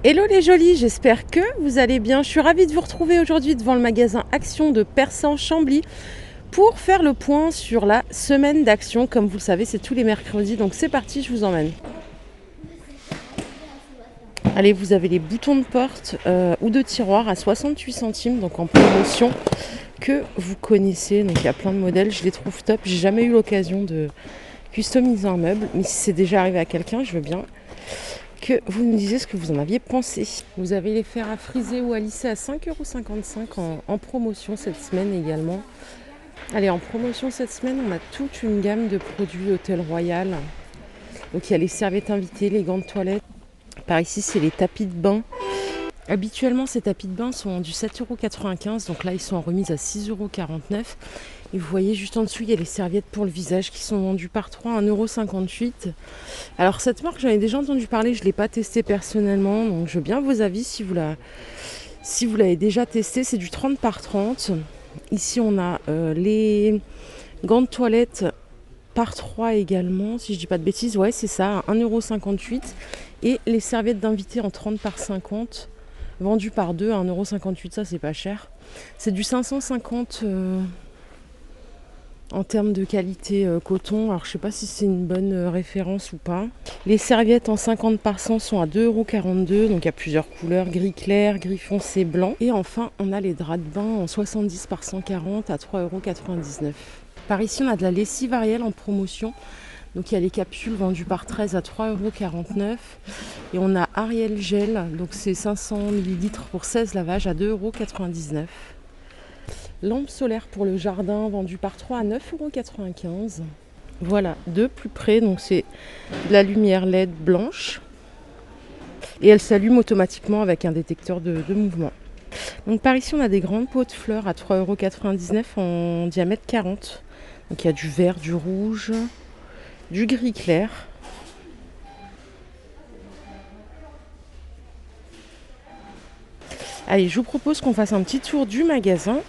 Hello les jolis, j'espère que vous allez bien. Je suis ravie de vous retrouver aujourd'hui devant le magasin Action de Persan-Chambly pour faire le point sur la semaine d'action. Comme vous le savez, c'est tous les mercredis, donc c'est parti, je vous emmène. Allez, vous avez les boutons de porte ou de tiroir à 68 centimes, donc en promotion, que vous connaissez. Donc il y a plein de modèles, je les trouve top. J'ai jamais eu l'occasion de customiser un meuble, mais si c'est déjà arrivé à quelqu'un, je veux bien que vous nous disiez ce que vous en aviez pensé. Vous avez les fers à friser ou à lisser à 5,55 € en promotion cette semaine également. Allez, en promotion cette semaine, on a toute une gamme de produits Hôtel Royal. Donc il y a les serviettes invitées, les gants de toilette. Par ici, c'est les tapis de bain. Habituellement, ces tapis de bain sont du 7,95 €. Donc là, ils sont en remise à 6,49 €. Et vous voyez juste en dessous, il y a les serviettes pour le visage qui sont vendues par 3 à 1,58 €. Alors cette marque, j'en ai déjà entendu parler, je ne l'ai pas testée personnellement. Donc je veux bien vos avis si vous l'avez déjà testé. C'est du 30 par 30. Ici, on a les gants de toilette par 3 également, si je dis pas de bêtises. Ouais, c'est ça, 1,58 €. Et les serviettes d'invité en 30 par 50, vendues par 2 à 1,58 €. Ça, c'est pas cher. C'est du 550 en termes de qualité coton. Alors, je sais pas si c'est une bonne référence ou pas. Les serviettes en 50 par 100 sont à 2,42 €. Donc, il y a plusieurs couleurs, gris clair, gris foncé, blanc. Et enfin, on a les draps de bain en 70 par 140 à 3,99 €. Par ici, on a de la lessive Ariel en promotion. Donc il y a les capsules vendues par 13 à 3,49 €. Et on a Ariel Gel, donc c'est 500 ml pour 16 lavages à 2,99 €. Lampe solaire pour le jardin vendue par 3 à 9,95 €. Voilà, de plus près, donc c'est de la lumière LED blanche. Et elle s'allume automatiquement avec un détecteur de mouvement. Donc par ici, on a des grandes pots de fleurs à 3,99 € en diamètre 40. Donc il y a du vert, du rouge, du gris clair. Allez, je vous propose qu'on fasse un petit tour du magasin.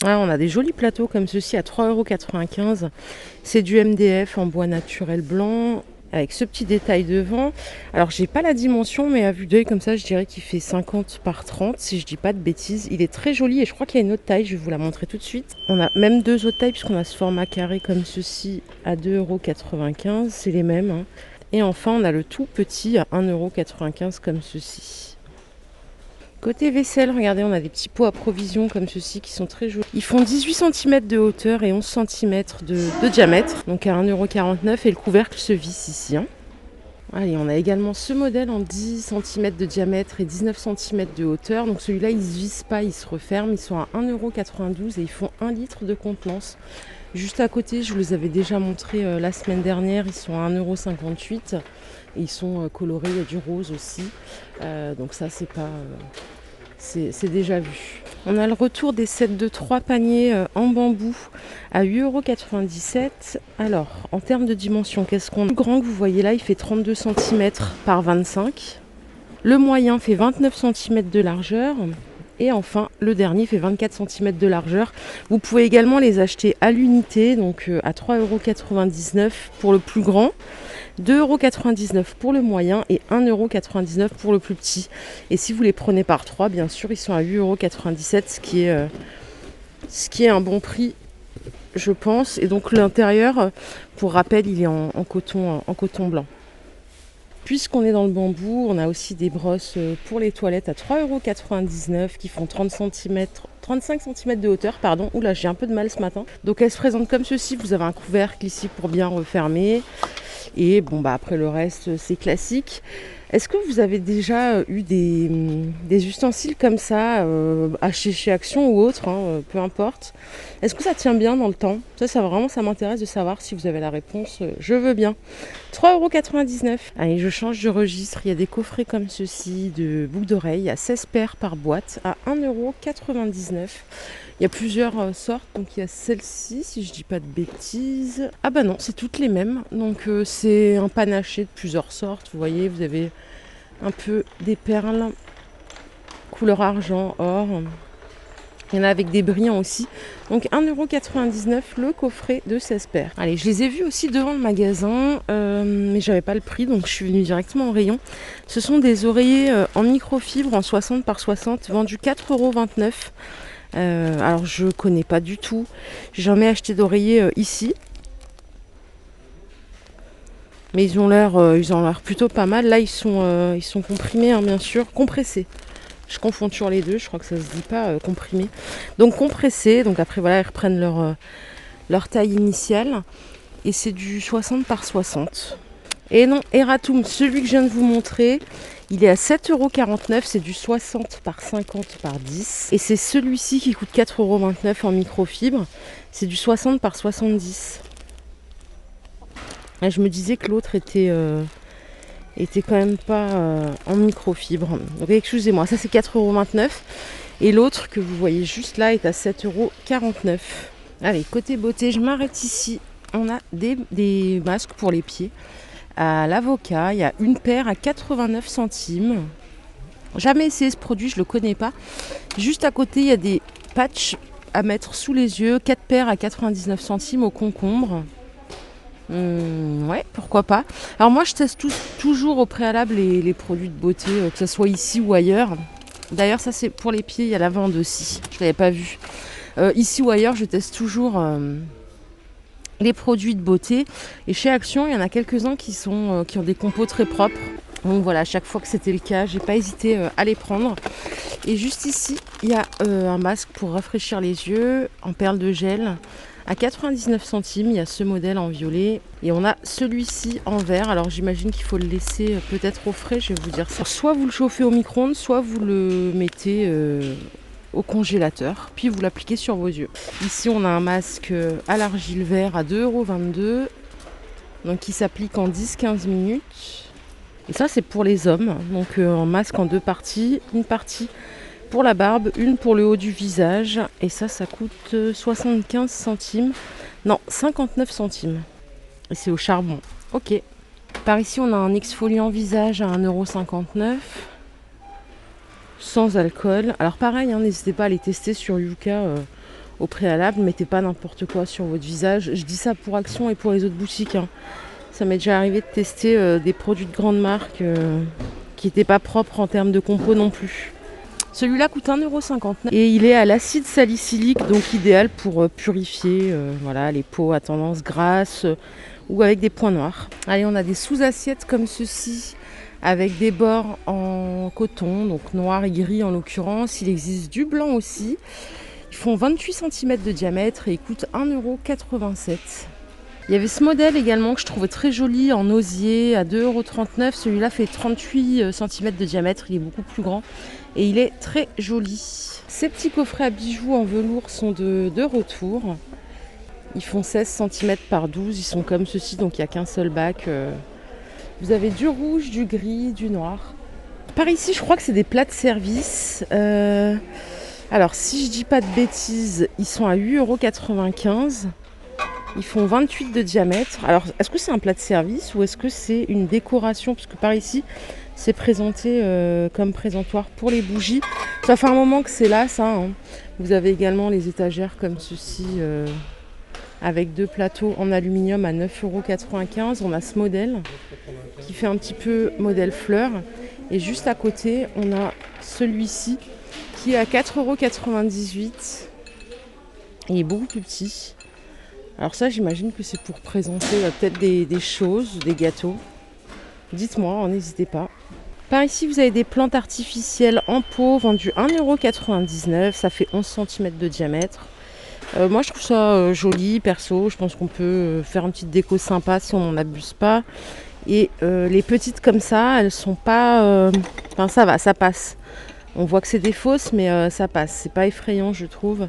Ah, on a des jolis plateaux comme ceci à 3,95 €. C'est du MDF en bois naturel blanc avec ce petit détail devant. Alors j'ai pas la dimension, mais à vue d'œil comme ça, je dirais qu'il fait 50 par 30 si je dis pas de bêtises. Il est très joli et je crois qu'il y a une autre taille, je vais vous la montrer tout de suite. On a même deux autres tailles puisqu'on a ce format carré comme ceci à 2,95 €, c'est les mêmes, hein. Et enfin, on a le tout petit à 1,95 € comme ceci. Côté vaisselle, regardez, on a des petits pots à provision comme ceci qui sont très jolis. Ils font 18 cm de hauteur et 11 cm de diamètre, donc à 1,49 € et le couvercle se visse ici, hein. Allez, on a également ce modèle en 10 cm de diamètre et 19 cm de hauteur. Donc celui-là, il ne se visse pas, il se referme. Ils sont à 1,92 € et ils font 1 litre de contenance. Juste à côté, je vous les avais déjà montrés la semaine dernière, ils sont à 1,58 € et ils sont colorés, il y a du rose aussi. Donc ça, c'est pas... c'est déjà vu. On a le retour des sets de 3 paniers en bambou à 8,97 €. Alors, en termes de dimension, qu'est-ce qu'on a? Le plus grand que vous voyez là, il fait 32 cm par 25. Le moyen fait 29 cm de largeur. Et enfin, le dernier fait 24 cm de largeur. Vous pouvez également les acheter à l'unité, donc à 3,99 € pour le plus grand, 2,99 € pour le moyen et 1,99 € pour le plus petit. Et si vous les prenez par 3, bien sûr, ils sont à 8,97 €, ce qui est un bon prix, je pense. Et donc l'intérieur, pour rappel, il est en coton blanc. Puisqu'on est dans le bambou, on a aussi des brosses pour les toilettes à 3,99 € qui font 35 cm de hauteur. Pardon. Oula, j'ai un peu de mal ce matin. Donc elles se présentent comme ceci. Vous avez un couvercle ici pour bien refermer. Et bon, bah après le reste, c'est classique. Est-ce que vous avez déjà eu des ustensiles comme ça, achetés chez Action ou autre, hein, peu importe. Est-ce que ça tient bien dans le temps? Ça m'intéresse de savoir si vous avez la réponse. Je veux bien. 3,99 €. Allez, je change de registre. Il y a des coffrets comme ceci de boucles d'oreilles à 16 paires par boîte à 1,99 €. Il y a plusieurs sortes, donc il y a celle-ci, si je dis pas de bêtises. Ah bah non, c'est toutes les mêmes. Donc c'est un panaché de plusieurs sortes. Vous voyez, vous avez un peu des perles, couleur argent, or. Il y en a avec des brillants aussi. Donc 1,99 € le coffret de 16 paires. Allez, je les ai vus aussi devant le magasin, mais j'avais pas le prix, donc je suis venue directement au rayon. Ce sont des oreillers en microfibre en 60 par 60, vendus 4,29 €. Alors je connais pas du tout. J'ai jamais acheté d'oreiller ici. Mais ils ont l'air plutôt pas mal. Là ils sont comprimés, hein, bien sûr, compressés. Je confonds toujours les deux, je crois que ça se dit pas comprimé. Donc compressé, donc après voilà, ils reprennent leur taille initiale. Et c'est du 60 par 60. Et non, Eratum, celui que je viens de vous montrer, il est à 7,49 €, c'est du 60 par 50 par 10. Et c'est celui-ci qui coûte 4,29 € en microfibre, c'est du 60 par 70. Et je me disais que l'autre était quand même pas en microfibre. Donc excusez-moi, ça c'est 4,29 €. Et l'autre que vous voyez juste là est à 7,49 €. Allez, côté beauté, je m'arrête ici. On a des masques pour les pieds. À l'avocat, il y a une paire à 89 centimes. Jamais essayé ce produit, je le connais pas. Juste à côté, il y a des patchs à mettre sous les yeux. 4 paires à 99 centimes au concombre. Ouais, pourquoi pas. Alors moi je teste toujours au préalable les produits de beauté, que ce soit ici ou ailleurs. D'ailleurs ça c'est pour les pieds, il y a la vente aussi, je ne l'avais pas vu. Ici ou ailleurs je teste toujours les produits de beauté. Et chez Action il y en a quelques-uns qui ont des compos très propres. Donc voilà, à chaque fois que c'était le cas, j'ai pas hésité à les prendre. Et juste ici, il y a un masque pour rafraîchir les yeux en perles de gel. À 99 centimes, il y a ce modèle en violet. Et on a celui-ci en vert. Alors j'imagine qu'il faut le laisser peut-être au frais, je vais vous dire ça. Soit vous le chauffez au micro-ondes, soit vous le mettez au congélateur. Puis vous l'appliquez sur vos yeux. Ici, on a un masque à l'argile vert à 2,22 €. Donc qui s'applique en 10-15 minutes. Et ça, c'est pour les hommes. Donc un masque en deux parties. Une partie pour la barbe, une pour le haut du visage. Et ça coûte 75 centimes. Non, 59 centimes. Et c'est au charbon. Ok. Par ici, on a un exfoliant visage à 1,59 €. Sans alcool. Alors pareil, hein, n'hésitez pas à les tester sur Yuka au préalable. Mettez pas n'importe quoi sur votre visage. Je dis ça pour Action et pour les autres boutiques. Hein. Ça m'est déjà arrivé de tester des produits de grande marque qui n'étaient pas propres en termes de compo non plus. Celui-là coûte 1,59 € et il est à l'acide salicylique, donc idéal pour purifier voilà, les peaux à tendance grasse ou avec des points noirs. Allez, on a des sous-assiettes comme ceci avec des bords en coton, donc noir et gris en l'occurrence. Il existe du blanc aussi. Ils font 28 cm de diamètre et ils coûtent 1,87 €. Il y avait ce modèle également que je trouvais très joli en osier à 2,39 €. Celui-là fait 38 cm de diamètre, il est beaucoup plus grand et il est très joli. Ces petits coffrets à bijoux en velours sont de retour. Ils font 16 cm par 12, ils sont comme ceci, donc il n'y a qu'un seul bac. Vous avez du rouge, du gris, du noir. Par ici, je crois que c'est des plats de service. Alors, si je dis pas de bêtises, ils sont à 8,95 €. Ils font 28 de diamètre. Alors, est-ce que c'est un plat de service ou est-ce que c'est une décoration? Parce que par ici, c'est présenté comme présentoir pour les bougies. Ça fait un moment que c'est là, ça. Hein. Vous avez également les étagères comme ceci, avec deux plateaux en aluminium à 9,95 €. On a ce modèle qui fait un petit peu modèle fleur. Et juste à côté, on a celui-ci qui est à 4,98 €. Il est beaucoup plus petit. Alors ça, j'imagine que c'est pour présenter peut-être des choses, des gâteaux. Dites-moi, n'hésitez pas. Par ici, vous avez des plantes artificielles en pot vendues 1,99 €. Ça fait 11 cm de diamètre. Moi, je trouve ça joli, perso. Je pense qu'on peut faire une petite déco sympa si on n'en abuse pas. Et les petites comme ça, elles sont pas... Enfin, ça va, ça passe. On voit que c'est des fausses, mais ça passe. C'est pas effrayant, je trouve.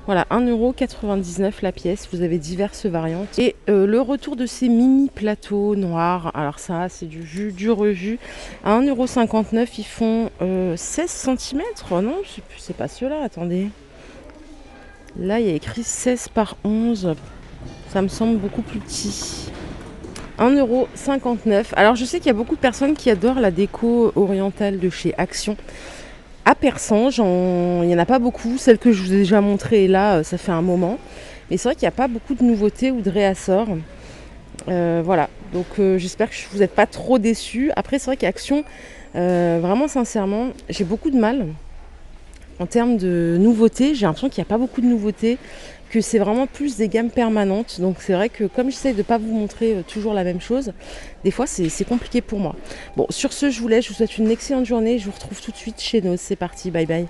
Voilà, 1,99 € la pièce. Vous avez diverses variantes. Et le retour de ces mini plateaux noirs. Alors ça, c'est du vu, du revu. À 1,59 €, ils font 16 cm. Non, c'est pas ceux-là, attendez. Là, il y a écrit 16 par 11. Ça me semble beaucoup plus petit. 1,59 €. Alors, je sais qu'il y a beaucoup de personnes qui adorent la déco orientale de chez Action. À Persan, il n'y en a pas beaucoup. Celle que je vous ai déjà montrée là, ça fait un moment. Mais c'est vrai qu'il n'y a pas beaucoup de nouveautés ou de réassorts. Voilà, donc j'espère que vous n'êtes pas trop déçus. Après, c'est vrai qu'Action, vraiment sincèrement, j'ai beaucoup de mal en termes de nouveautés. J'ai l'impression qu'il n'y a pas beaucoup de nouveautés, que c'est vraiment plus des gammes permanentes. Donc c'est vrai que comme j'essaie de ne pas vous montrer toujours la même chose, des fois c'est compliqué pour moi. Bon, sur ce, je vous laisse, je vous souhaite une excellente journée. Je vous retrouve tout de suite chez nous. C'est parti, bye bye.